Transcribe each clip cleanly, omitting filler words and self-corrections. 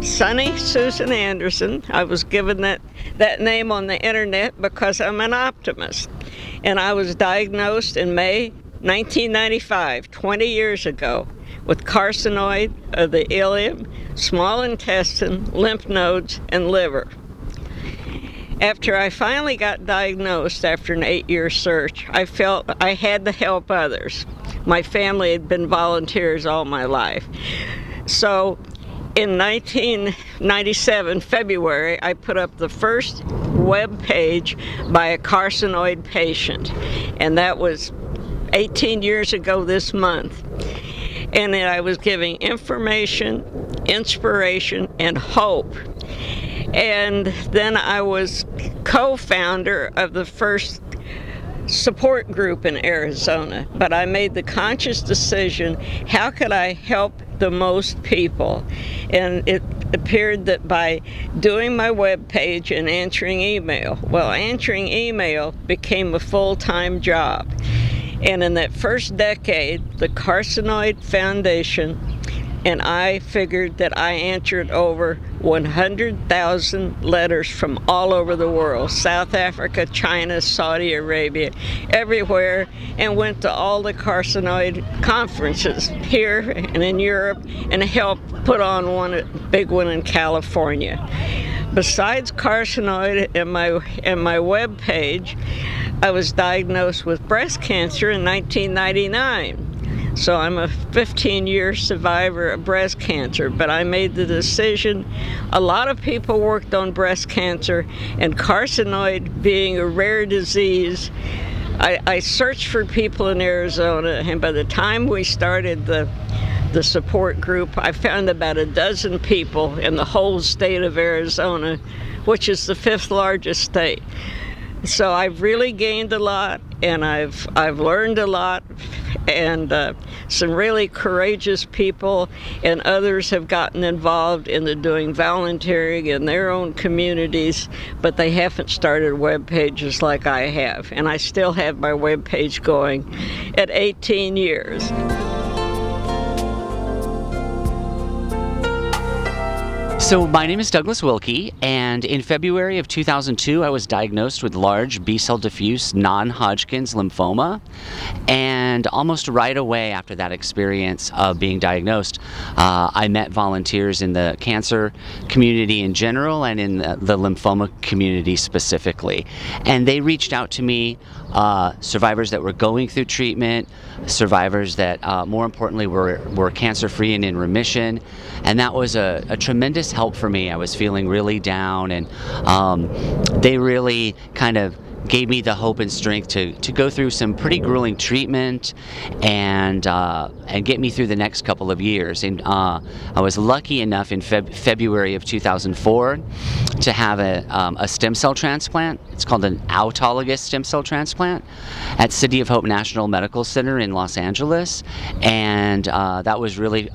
I'm Sunny Susan Anderson. I was given that name on the internet because I'm an optimist. And I was diagnosed in May 1995, 20 years ago, with carcinoid of the ileum, small intestine, lymph nodes, and liver. After I finally got diagnosed after an 8-year search, I felt I had to help others. My family had been volunteers all my life. So in 1997, February, I put up the first web page by a carcinoid patient, and that was 18 years ago this month. And then I was giving information, inspiration, and hope. And then I was co-founder of the first support group in Arizona. But I made the conscious decision, how could I help the most people? And it appeared that by doing my web page and answering email, well, answering email became a full-time job. And in that first decade, the Carcinoid Foundation and I figured that I answered over 100,000 letters from all over the world, South Africa, China, Saudi Arabia, everywhere, and went to all the carcinoid conferences here and in Europe, and helped put on one big one in California. Besides carcinoid and my web page, I was diagnosed with breast cancer in 1999. So I'm a 15-year survivor of breast cancer, but I made the decision. A lot of people worked on breast cancer, and carcinoid being a rare disease, I searched for people in Arizona, and by the time we started the support group, I found about a dozen people in the whole state of Arizona, which is the 5th largest state. So I've really gained a lot, and I've learned a lot, and some really courageous people and others have gotten involved in the doing volunteering in their own communities, but they haven't started web pages like I have, and I still have my web page going at 18 years. So my name is Douglas Wilkie, and in February of 2002 I was diagnosed with large B-cell diffuse non-Hodgkin's lymphoma, and almost right away after that experience of being diagnosed, I met volunteers in the cancer community in general and in the lymphoma community specifically, and they reached out to me, survivors that were going through treatment, survivors that more importantly were cancer-free and in remission, and that was a tremendous help for me. I was feeling really down, and they really kind of gave me the hope and strength to go through some pretty grueling treatment and get me through the next couple of years. And I was lucky enough in February of 2004 to have a stem cell transplant. It's called an autologous stem cell transplant at City of Hope National Medical Center in Los Angeles, and that was really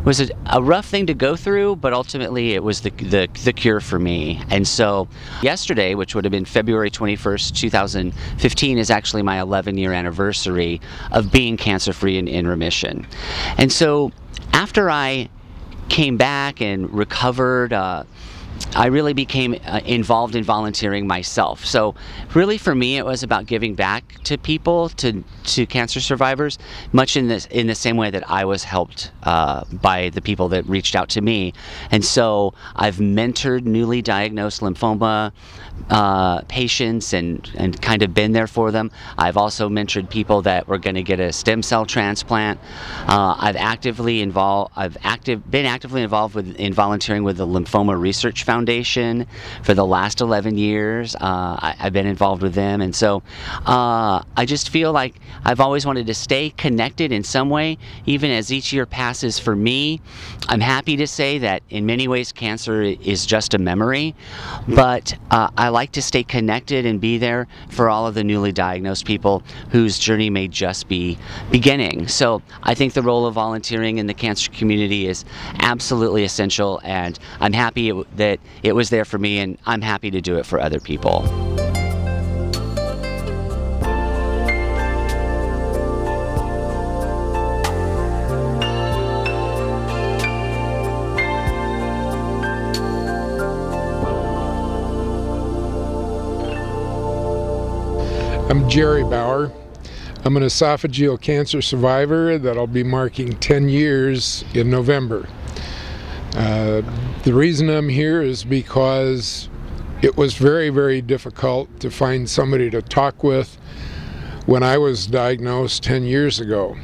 was a rough thing to go through, but ultimately it was the cure for me. And so yesterday, which would have been February 21st, 2015, is actually my 11-year anniversary of being cancer-free and in remission. And so after I came back and recovered, I really became involved in volunteering myself. So really for me it was about giving back to people, to cancer survivors, much in the same way that I was helped by the people that reached out to me. And so I've mentored newly diagnosed lymphoma patients and kind of been there for them. I've also mentored people that were going to get a stem cell transplant. I've been actively involved in volunteering with the Lymphoma Research Foundation for the last 11 years. I've been involved with them, and so I just feel like I've always wanted to stay connected in some way, even as each year passes for me. I'm happy to say that in many ways cancer is just a memory, but I like to stay connected and be there for all of the newly diagnosed people whose journey may just be beginning. So I think the role of volunteering in the cancer community is absolutely essential, and I'm happy that it was there for me, and I'm happy to do it for other people. I'm Jerry Bauer. I'm an esophageal cancer survivor that'll be marking 10 years in November. The reason I'm here is because it was very, very difficult to find somebody to talk with when I was diagnosed 10 years ago.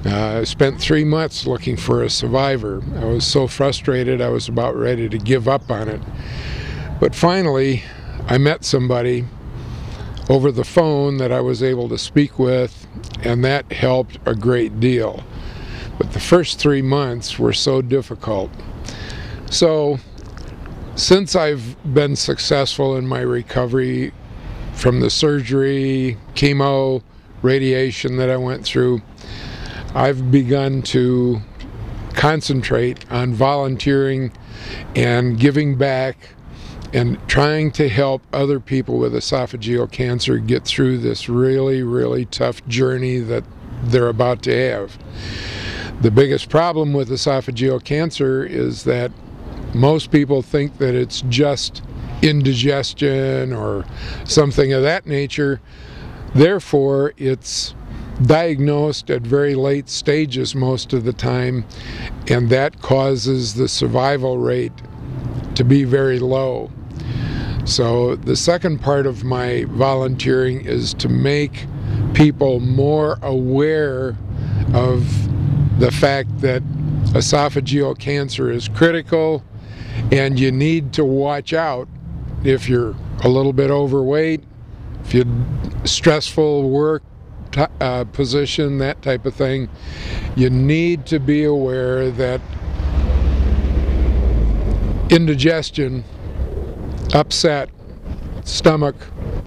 I spent 3 months looking for a survivor. I was so frustrated I was about ready to give up on it. But finally, I met somebody over the phone that I was able to speak with, and that helped a great deal. But the first 3 months were so difficult. So, since I've been successful in my recovery from the surgery, chemo, radiation that I went through, I've begun to concentrate on volunteering and giving back and trying to help other people with esophageal cancer get through this really, really tough journey that they're about to have. The biggest problem with esophageal cancer is that most people think that it's just indigestion or something of that nature. Therefore, it's diagnosed at very late stages most of the time, and that causes the survival rate to be very low. So the second part of my volunteering is to make people more aware of the fact that esophageal cancer is critical and you need to watch out if you're a little bit overweight, if you're stressful work position, that type of thing. You need to be aware that indigestion, upset, stomach,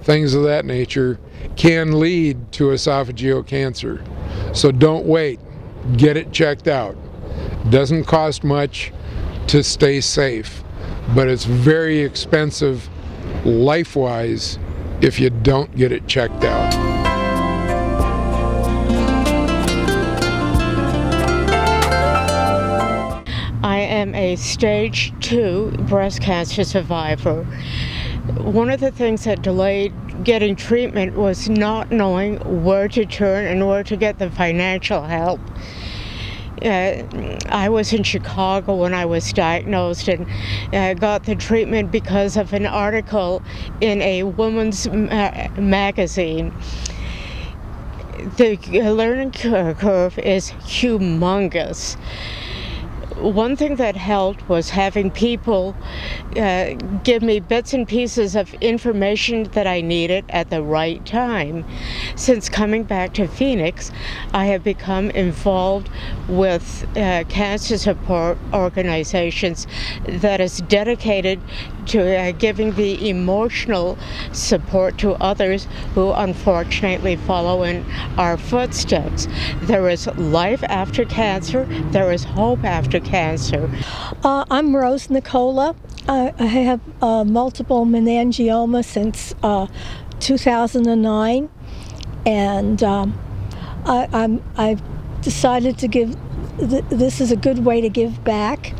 things of that nature can lead to esophageal cancer. So don't wait, get it checked out. Doesn't cost much to stay safe, but it's very expensive life-wise if you don't get it checked out. I am a stage 2 breast cancer survivor. One of the things that delayed getting treatment was not knowing where to turn and where to get the financial help. I was in Chicago when I was diagnosed and got the treatment because of an article in a woman's magazine. The learning curve is humongous. One thing that helped was having people give me bits and pieces of information that I needed at the right time. Since coming back to Phoenix, I have become involved with cancer support organizations that is dedicated to giving the emotional support to others who unfortunately follow in our footsteps. There is life after cancer, there is hope after cancer. I'm Rose Nicola. I have multiple meningioma since 2009, and I've decided to give. This is a good way to give back,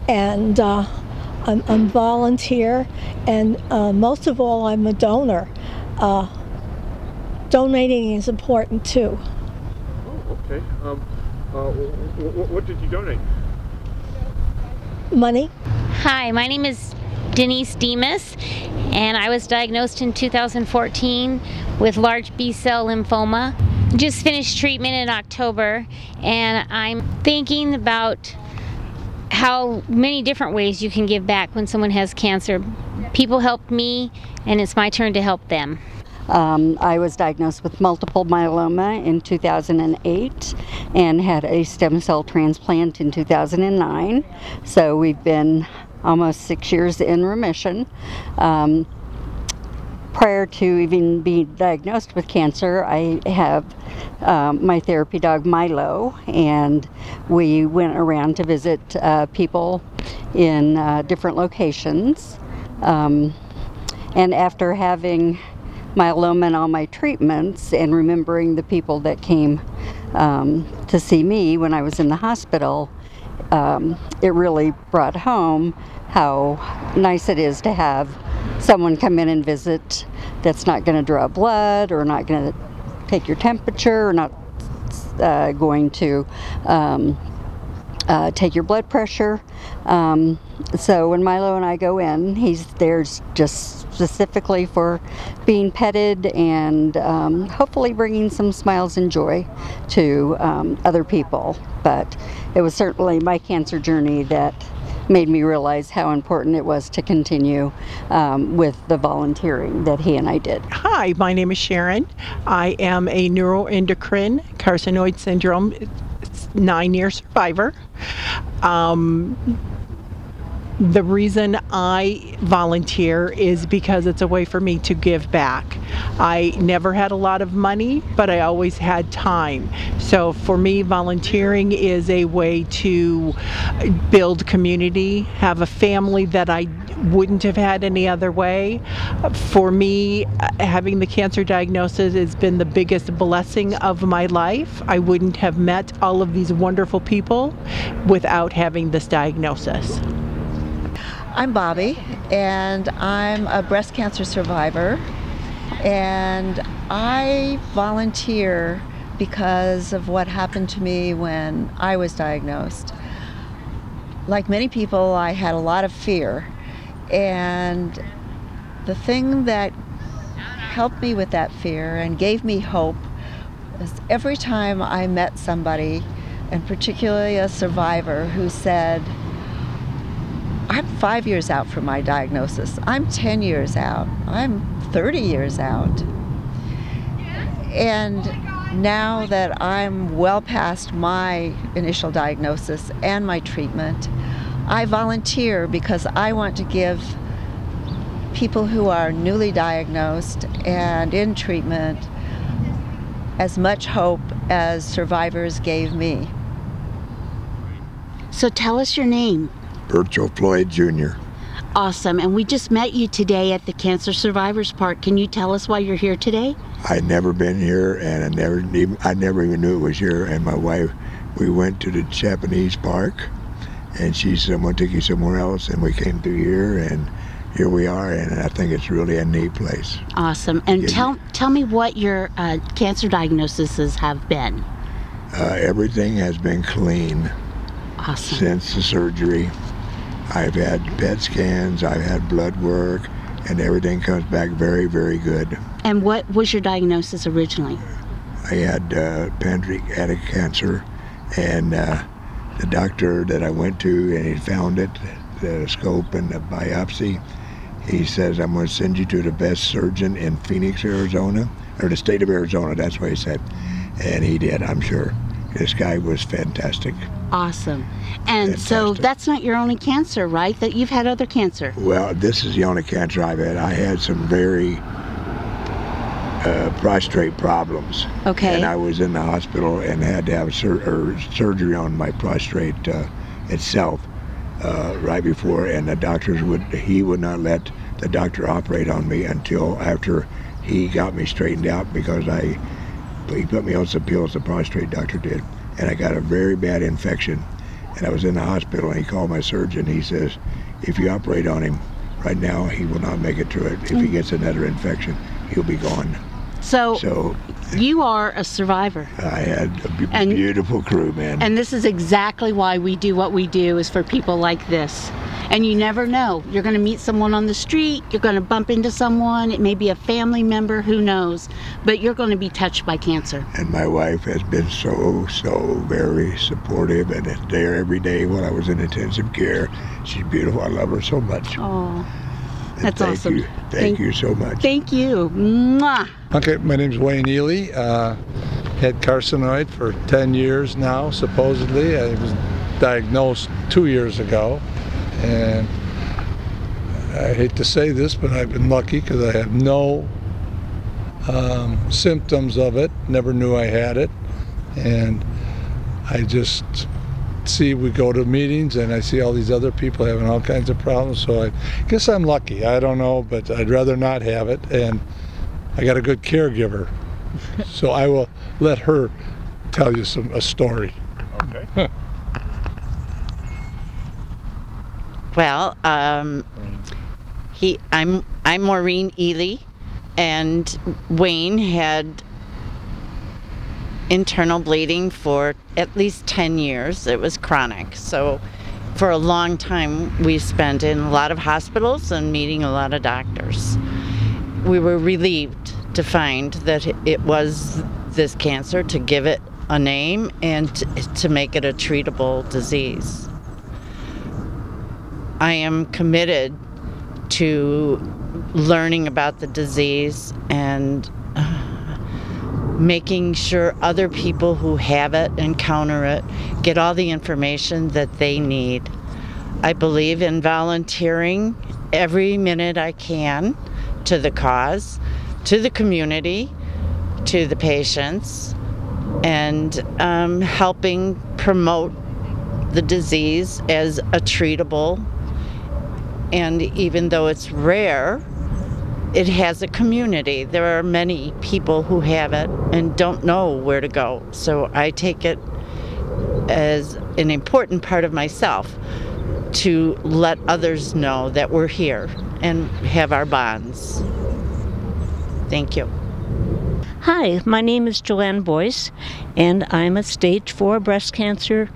and I'm volunteer, and most of all, I'm a donor. Donating is important too. Oh, okay. What did you donate? Money. Hi, my name is Denise Demas, and I was diagnosed in 2014 with large B-cell lymphoma. Just finished treatment in October, and I'm thinking about how many different ways you can give back when someone has cancer. People helped me, and it's my turn to help them. I was diagnosed with multiple myeloma in 2008 and had a stem cell transplant in 2009. So we've been almost 6 years in remission. Prior to even being diagnosed with cancer, I have my therapy dog Milo, and we went around to visit people in different locations. And after having myeloma and all my treatments and remembering the people that came to see me when I was in the hospital, it really brought home how nice it is to have someone come in and visit that's not going to draw blood or not going to take your temperature or not going to take your blood pressure. So when Milo and I go in, he's there just specifically for being petted and hopefully bringing some smiles and joy to other people. But it was certainly my cancer journey that made me realize how important it was to continue with the volunteering that he and I did. Hi, my name is Sharon. I am a neuroendocrine carcinoid syndrome 9-year survivor. The reason I volunteer is because it's a way for me to give back. I never had a lot of money, but I always had time. So for me, volunteering is a way to build community, have a family that I wouldn't have had any other way. For me, having the cancer diagnosis has been the biggest blessing of my life. I wouldn't have met all of these wonderful people without having this diagnosis. I'm Bobby, and I'm a breast cancer survivor, and I volunteer because of what happened to me when I was diagnosed. Like many people, I had a lot of fear, and the thing that helped me with that fear and gave me hope was every time I met somebody, and particularly a survivor, who said, I'm 5 years out from my diagnosis. I'm 10 years out. I'm 30 years out. And now that I'm well past my initial diagnosis and my treatment, I volunteer because I want to give people who are newly diagnosed and in treatment as much hope as survivors gave me. So tell us your name. Virgil Floyd Jr. Awesome. And we just met you today at the Cancer Survivors Park. Can you tell us why you're here today? I'd never been here, and I never even knew it was here. And my wife, we went to the Japanese park, and she said, "I'm going to take you somewhere else." And we came through here, and here we are. And I think it's really a neat place. Awesome. And tell me what your cancer diagnoses have been. Everything has been clean. Awesome. Since the surgery. I've had PET scans, I've had blood work, and everything comes back very, very good. And what was your diagnosis originally? I had pancreatic cancer, and the doctor that I went to, and he found it, the scope and the biopsy, he says, "I'm going to send you to the best surgeon in Phoenix, Arizona," or the state of Arizona, that's what he said. And he did, I'm sure. This guy was fantastic. Awesome. And fantastic. So that's not your only cancer, right? That you've had other cancer? Well, this is the only cancer I've had. I had some very prostate problems. Okay. And I was in the hospital and had to have surgery on my prostate itself right before. And the doctors he would not let the doctor operate on me until after he got me straightened out, because he put me on some pills, the prostate doctor did, and I got a very bad infection. And I was in the hospital, and he called my surgeon. He says, "If you operate on him right now, he will not make it through it. If he gets another infection, he'll be gone." So you are a survivor. I had a beautiful crew, man. And this is exactly why we do what we do, is for people like this. And you never know. You're going to meet someone on the street, you're going to bump into someone, it may be a family member, who knows, but you're going to be touched by cancer. And my wife has been so very supportive, and is there every day while I was in intensive care. She's beautiful. I love her so much. Oh, that's awesome. Thank you so much. Thank you. Mwah. Okay, my name's Wayne Ely. Had carcinoid for 10 years now, supposedly. I was diagnosed 2 years ago. And I hate to say this, but I've been lucky because I have no symptoms of it. Never knew I had it. And I just we go to meetings and I see all these other people having all kinds of problems. So I guess I'm lucky. I don't know, but I'd rather not have it. And I got a good caregiver. So I will let her tell you a story. Okay. Well, I'm Maureen Ely, and Wayne had internal bleeding for at least 10 years. It was chronic. So for a long time we spent in a lot of hospitals and meeting a lot of doctors. We were relieved to find that it was this cancer, to give it a name and to make it a treatable disease. I am committed to learning about the disease and making sure other people who have it, encounter it, get all the information that they need. I believe in volunteering every minute I can to the cause, to the community, to the patients, and helping promote the disease as a treatable. And even though it's rare, it has a community. There are many people who have it and don't know where to go. So I take it as an important part of myself to let others know that we're here and have our bonds. Thank you. Hi, my name is Joanne Boyce, and I'm a stage 4 breast cancer,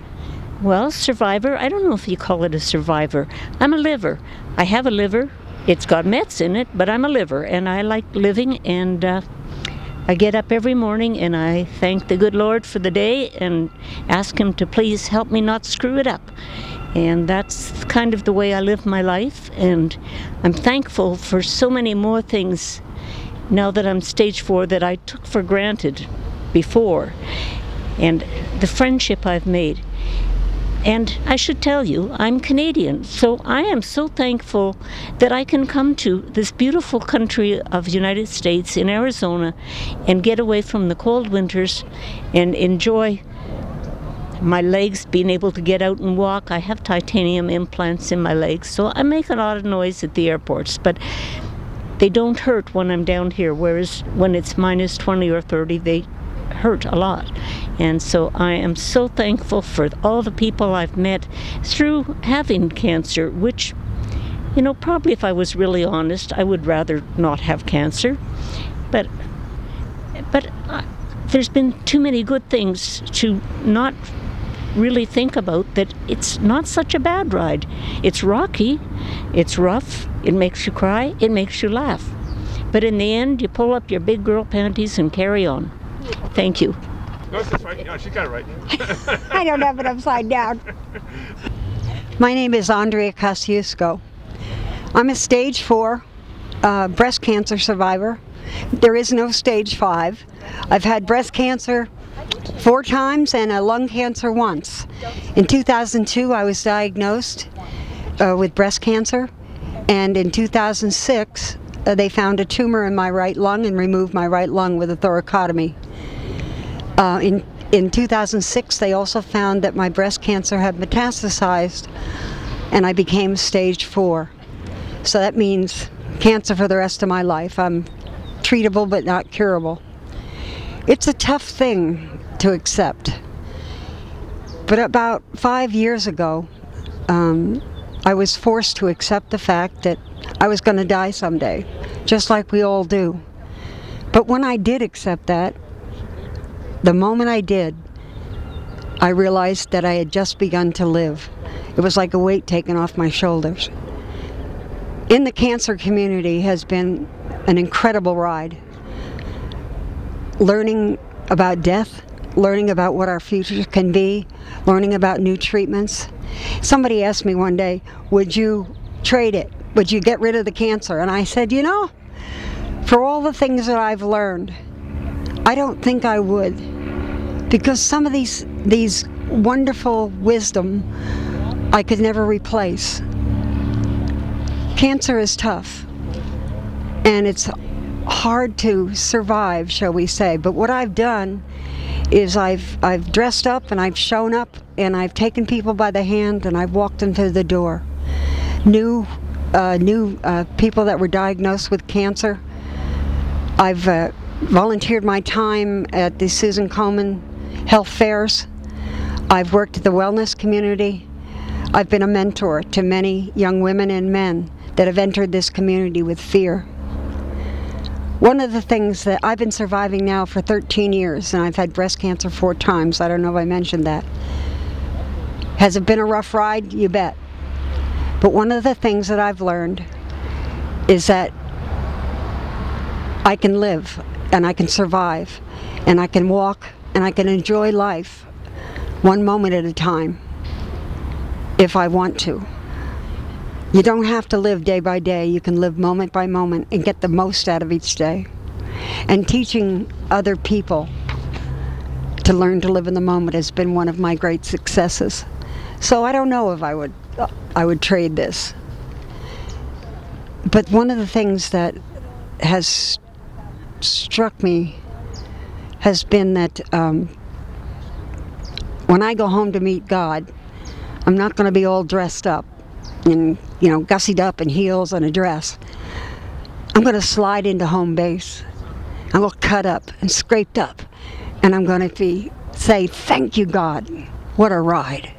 survivor. I don't know if you call it a survivor. I'm a liver. I have a liver. It's got mets in it, but I'm a liver, and I like living, and I get up every morning and I thank the good Lord for the day and ask Him to please help me not screw it up. And that's kind of the way I live my life, and I'm thankful for so many more things now that I'm stage 4 that I took for granted before, and the friendship I've made. And I should tell you, I'm Canadian, so I am so thankful that I can come to this beautiful country of the United States in Arizona and get away from the cold winters and enjoy my legs, being able to get out and walk. I have titanium implants in my legs, so I make a lot of noise at the airports, but they don't hurt when I'm down here, whereas when it's minus 20 or 30, they hurt a lot. And so I am so thankful for all the people I've met through having cancer, which, you know, probably if I was really honest, I would rather not have cancer. But there's been too many good things to not really think about that it's not such a bad ride. It's rocky, it's rough, it makes you cry, it makes you laugh. But in the end, you pull up your big girl panties and carry on. Thank you. No, that's right. Yeah, she got it right. I don't have it upside down. My name is Andrea Kosciuszko. I'm a stage 4 breast cancer survivor. There is no stage 5. I've had breast cancer 4 times and a lung cancer once. In 2002, I was diagnosed with breast cancer, and in 2006, they found a tumor in my right lung and removed my right lung with a thoracotomy. In 2006, they also found that my breast cancer had metastasized, and I became stage 4. So that means cancer for the rest of my life. I'm treatable but not curable. It's a tough thing to accept. But about 5 years ago, I was forced to accept the fact that I was going to die someday, just like we all do. But when I did accept that, the moment I did, I realized that I had just begun to live. It was like a weight taken off my shoulders. In the cancer community has been an incredible ride. Learning about death, learning about what our future can be, learning about new treatments. Somebody asked me one day, would you trade it? Would you get rid of the cancer? And I said, you know, for all the things that I've learned, I don't think I would. Because some of these wonderful wisdom I could never replace. Cancer is tough, and it's hard to survive, shall we say. But what I've done is I've dressed up and I've shown up and I've taken people by the hand and I've walked them to the door. New people that were diagnosed with cancer. I've volunteered my time at the Susan Komen health fairs. I've worked at the wellness community. I've been a mentor to many young women and men that have entered this community with fear. One of the things that I've been surviving now for 13 years, and I've had breast cancer 4 times, I don't know if I mentioned that. Has it been a rough ride? You bet. But one of the things that I've learned is that I can live, and I can survive, and I can walk, and I can enjoy life one moment at a time if I want to. You don't have to live day by day. You can live moment by moment and get the most out of each day. And teaching other people to learn to live in the moment has been one of my great successes. So I don't know if I would trade this. But one of the things that has struck me has been that when I go home to meet God, I'm not going to be all dressed up and, gussied up in heels and a dress. I'm going to slide into home base. I'm going to cut up and scraped up, and I'm going to say, "Thank you, God. What a ride."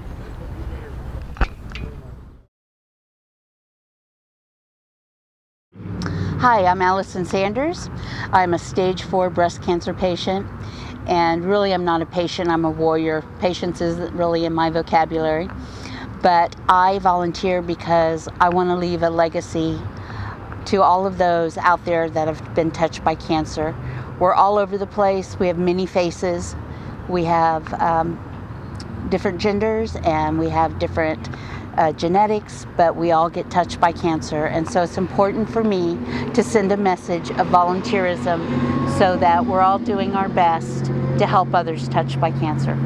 Hi, I'm Allison Sanders. I'm a stage 4 breast cancer patient, and really I'm not a patient, I'm a warrior. Patience isn't really in my vocabulary, but I volunteer because I want to leave a legacy to all of those out there that have been touched by cancer. We're all over the place. We have many faces. We have different genders, and we have different genetics, but we all get touched by cancer. And so it's important for me to send a message of volunteerism so that we're all doing our best to help others touched by cancer.